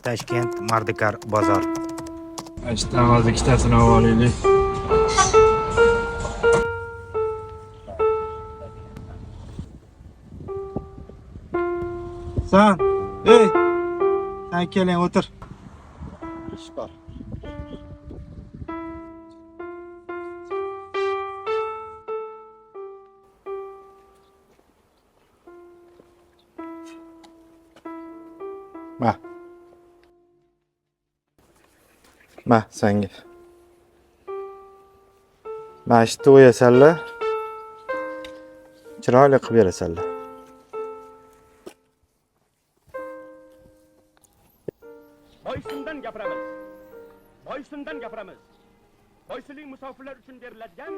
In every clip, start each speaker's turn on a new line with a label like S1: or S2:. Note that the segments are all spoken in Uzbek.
S1: Toshkent Mardikor bozor.
S2: Ashtam hozir ikkitasini olib olaylik. Sen keling o'tir.
S3: Ish bor. Ma senga. Mashni o'yasanlar. Chiroyli qilib berasanlar.
S4: Boysundan gapiramiz. Boysundan gapiramiz. Boysunlik musofirlar uchun beriladigan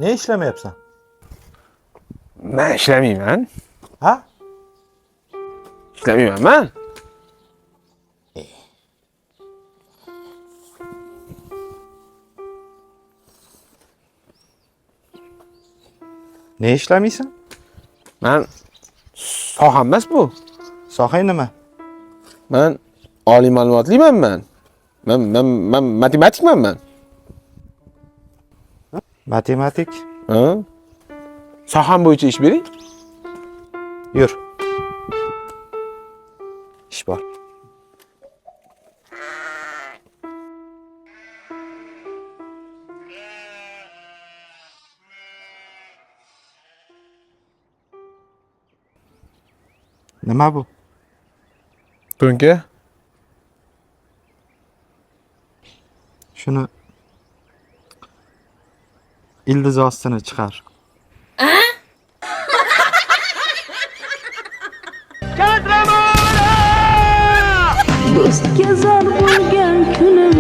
S3: Ne ishlamayapsan?
S2: Men ishlamayman.
S3: Ha?
S2: Ishlamayman men.
S3: Ne ishlamaysan?
S2: Men soham emas bu.
S3: Sohang nima?
S2: Men oliy ma'lumotliman men. Men matematikman men.
S3: Matematik.
S2: Ha? Soham bo'yicha ish bering.
S3: Yur. Ish bor. Nima bu?
S2: To'nka.
S3: Shuni ildiz ostini chiqar.
S5: Do'stga zor bo'lgan kunim